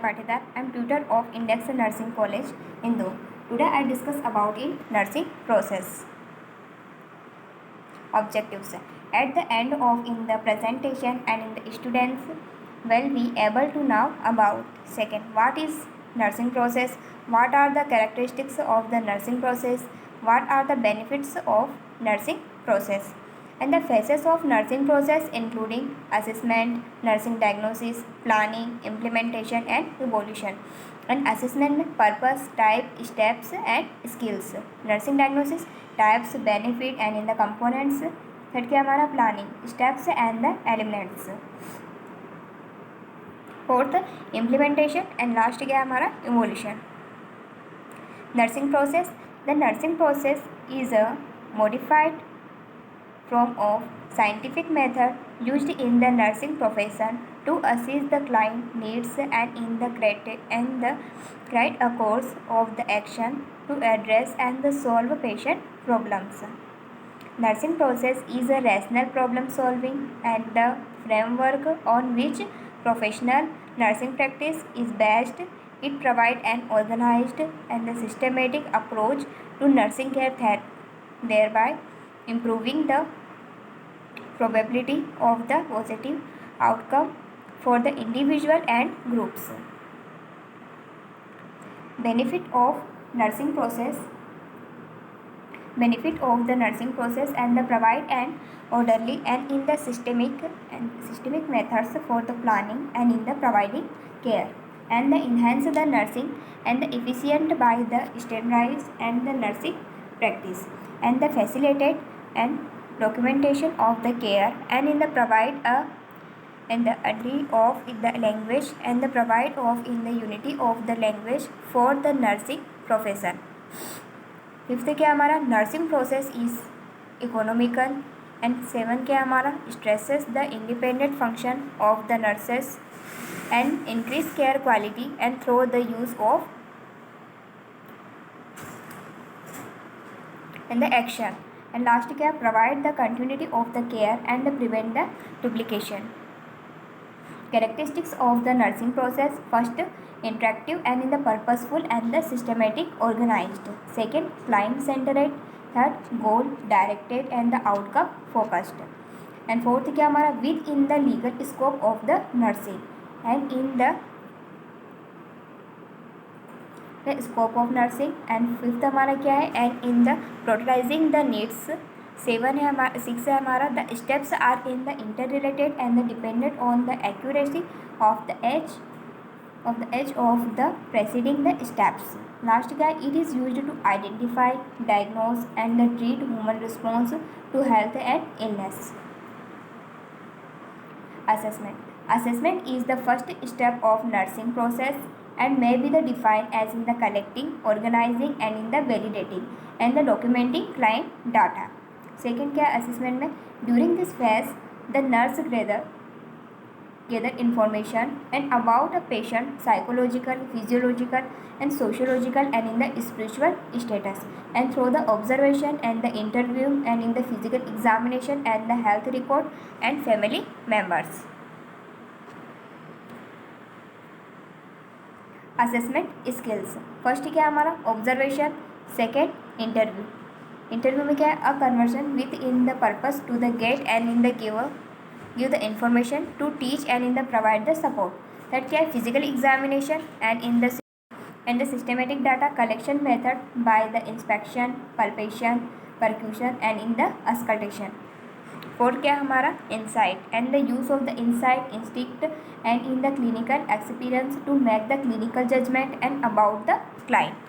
Patidar. I am tutor of Index Nursing College, Indore. Today I discuss about in nursing process. Objectives. At the end of in the presentation and in the students will be able to know about second what is nursing process, what are the characteristics of the nursing process, what are the benefits of nursing process, and the phases of nursing process including assessment, nursing diagnosis, planning, implementation and evolution, and assessment purpose, type, steps and skills. Nursing diagnosis types, benefit and in the components. Third क्या हमारा planning, steps and the elements. Fourth implementation and last क्या हमारा evolution. Nursing process. The nursing process is a modified form of scientific method used in the nursing profession to assist the client needs and in the create a course of the action to address and the solve patient problems. Nursing process is a rational problem solving and the framework on which professional nursing practice is based. It provides an organized and a systematic approach to nursing care, thereby improving the probability of the positive outcome for the individual and groups. Benefit of nursing process. Benefit of the nursing process and the provide an orderly and in the systemic methods for the planning and in the providing care, and the enhance the nursing and the efficient by the standardize and the nursing practice, and the facilitate and documentation of the care and in the provide a and the study of the language and the provide of in the unity of the language for the nursing profession. Fifth क्या हमारा nursing process is economical. And seven क्या हमारा stresses the independent function of the nurses and increase care quality and through the use of and the action. And last क्या provide the continuity of the care and the prevent the duplication. Characteristics of the nursing process. First, interactive and in the purposeful and the systematic organized. Second, client centered. Third, goal directed and the outcome focused. And fourth क्या हमारा within the legal scope of the nursing and in the scope of nursing. And fifth हमारा क्या है and in the prioritizing the needs. Seven है हमारा six है हमारा the steps are in the inter related and the dependent on the accuracy of the age of the preceding the steps. Last का it is used to identify, diagnose and the treat human response to health and illness. Assessment. Assessment is the first step of nursing process and may be the defined as in the collecting, organizing and in the validating and the documenting client data. Second क्या है assessment में during this phase the nurse gather information and about a patient psychological, physiological and sociological and in the spiritual status, and through the observation and the interview and in the physical examination and the health report and family members. Assessment skills. First क्या है हमारा observation. Second interview. Interview में क्या है a conversion with in the purpose to the get and in the give the information to teach and in the provide the support. That क्या है physical examination and the systematic data collection method by the inspection, palpation, percussion and in the auscultation. Fourth क्या हमारा insight and the use of the insight instinct and in the clinical experience to make the clinical judgement and about the client.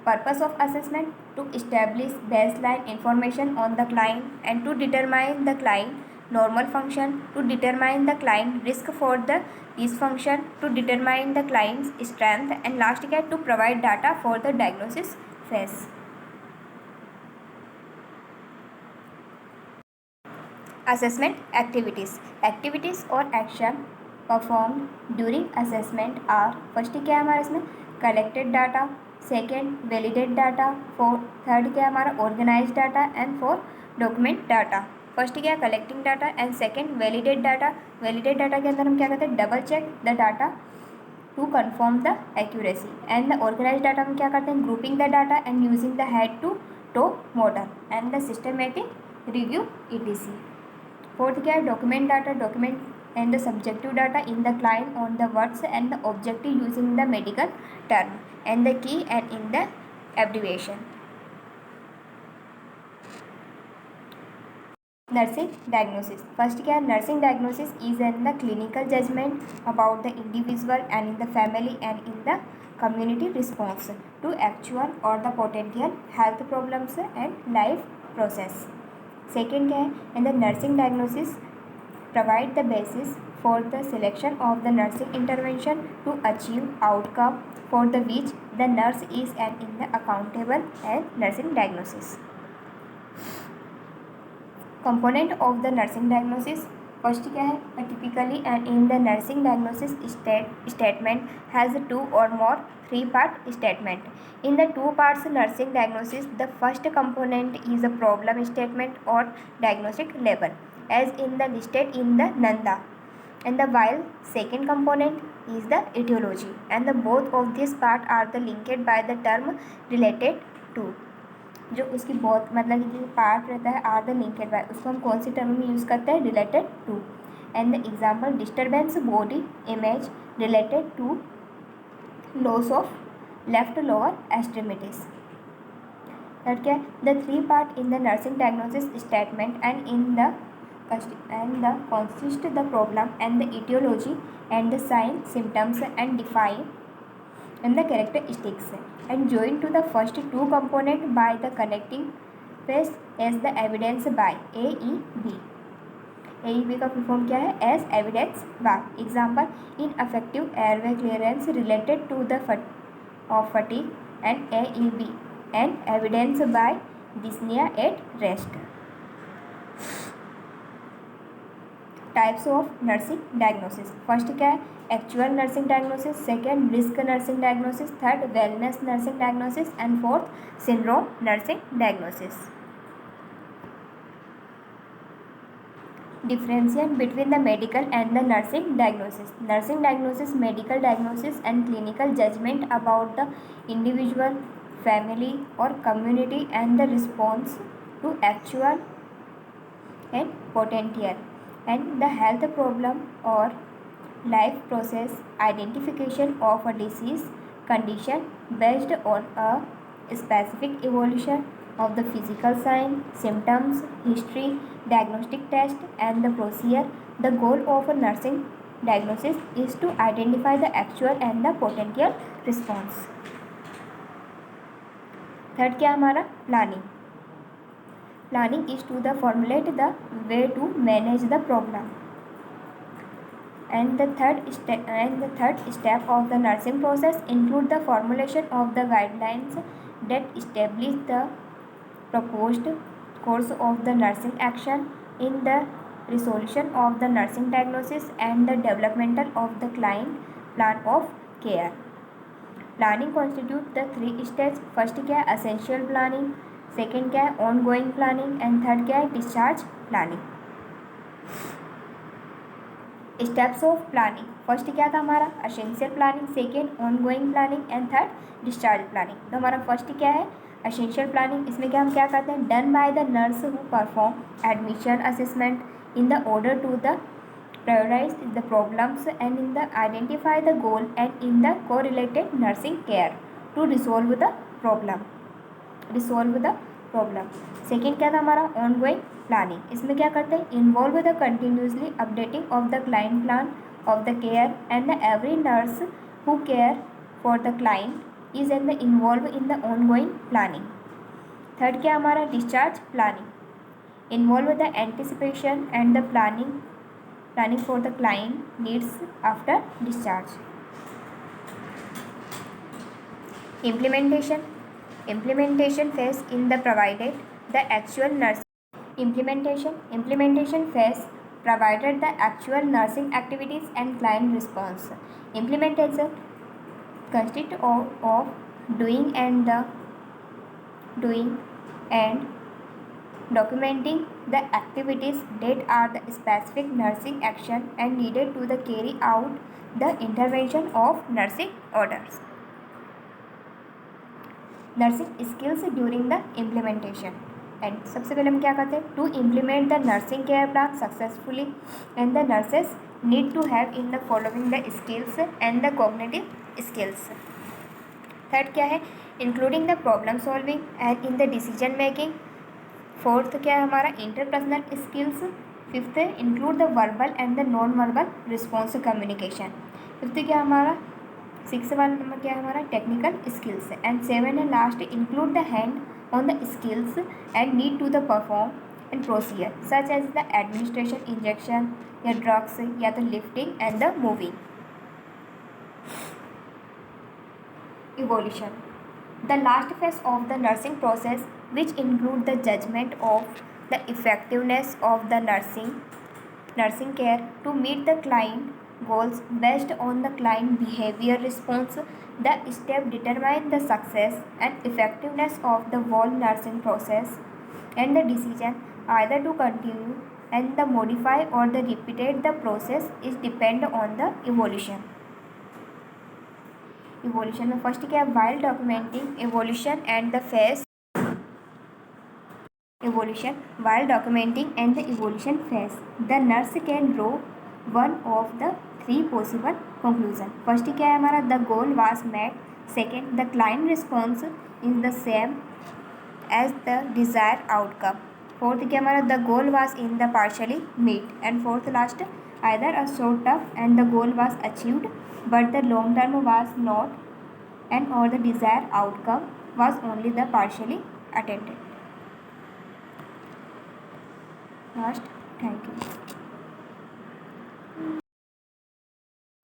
Purpose of assessment to establish baseline information on the client and to determine the client normal function, to determine the client risk for the dysfunction, to determine the client's strength, and last क्या to provide data for the diagnosis phase. Assessment activities. Activities or action performed during assessment are first क्या हमारा इसमें collected data, second validate data, third क्या हमारा organise data and fourth document data. First क्या है collecting data and second validate data. Validate data के अंदर हम क्या करते हैं double check the data to confirm the accuracy and the organise data में क्या करते हैं grouping the data and using the head to toe model and the systematic review ETC। Fourth क्या है document data document and the subjective data in the client on the words and the objective using the medical term and the key and in the abbreviation। Nursing diagnosis first क्या है nursing diagnosis is an the clinical judgement about the individual and in the family and in the community response to actual or the potential health problems and life process। second क्या है and the nursing diagnosis provide the basis for the selection of the nursing intervention to achieve outcome for the which the nurse is and in the accountable and nursing diagnosis। component of the nursing diagnosis first क्या है typically and in the nursing diagnosis statement has two or more three part statement। in the two parts nursing diagnosis the first component is a problem statement or diagnostic label as in the listed in the nanda and the while second component is the etiology and the both of these part are the linked by the term related to। जो उसकी बहुत मतलब कि जो part रहता है are the linked bye उसको हम कौन सी टर्म में यूज़ करते हैं related to and the example disturbance body image related to loss of left lower extremities. Third क्या है the three part in the nursing diagnosis statement and in the consist the problem and the etiology and the sign symptoms and define and the characteristics and joined to the first two component by the connecting phase as the evidence by AEB। AEB का full form क्या है as evidence by example ineffective airway clearance related to the fatigue and AEB and evidence by dyspnoea at rest. Types of nursing diagnosis first क्या है actual nursing diagnosis second risk nursing diagnosis third wellness nursing diagnosis and fourth syndrome nursing diagnosis. differentiate between the medical and the nursing diagnosis। nursing diagnosis medical diagnosis and clinical judgment about the individual family or community and the response to actual and potential and the health problem or life process identification of a disease condition based on a specific evolution of the physical sign symptoms history diagnostic test and the procedure। the goal of a nursing diagnosis is to identify the actual and the potential response। Third क्या हमारा planning planning is to the formulate the way to manage the problem and the third step of the nursing process include the formulation of the guidelines that establish the proposed course of the nursing action in the resolution of the nursing diagnosis and the developmental of the client plan of care। planning constitute the three stages first क्या है essential planning second क्या है on going planning and third क्या है discharge planning. Steps of planning first क्या था हमारा essential planning second on going planning and third discharge planning. तो हमारा फर्स्ट क्या है एसेंशियल प्लानिंग इसमें क्या हम क्या करते हैं done by the nurse who perform admission assessment in the order to the prioritize the problems and in the identify the goal and in the correlated nursing care to resolve the problem. Second क्या था हमारा on going planning इसमें क्या करते हैं involve the continuously updating of the client plan of the care and the every nurse who care for the client is an the involve in the on going planning. Third क्या हमारा discharge planning involve the anticipation and the planning for the client needs after discharge. implementation phase in the provided the actual nursing implementation phase provided the actual nursing activities and client response। implementation consists of doing and documenting the activities that are the specific nursing action and needed to the carry out the intervention of nursing orders. Nursing skills during the implementation. And सबसे पहले हम क्या करते हैं, to implement the nursing care plan successfully and the nurses need to have in the following the skills and the cognitive skills. Third क्या है, including the problem solving and in the decision making. Fourth क्या है हमारा, interpersonal skills. Fifth include the verbal and the non verbal response communication. Fifth क्या हमारा, six वाला number क्या है हमारा, technical skills. And seven and last include the hand on the skills and need to the perform and procedure such as the administration injection या drugs या the lifting and the moving. Evolution. The last phase of the nursing process, which include the judgment of the effectiveness of the nursing care to meet the client goals based on the client behavior response. The step determine the success and effectiveness of the whole nursing process and the decision either to continue and the modify or the repeat the process is depend on the evolution. Evolution में first क्या है, while documenting evolution and the phase. Evolution, while documenting and the evolution phase. The nurse can draw one of the three possible conclusion. First क्या है हमारा, the goal was met. Second, the client response is the same as the desire outcome. Fourth क्या हमारा, the goal was in the partially meet. And fourth last, either a short term and the goal was achieved but the long term was not and or the desired outcome was only the partially attained. Last, thank you.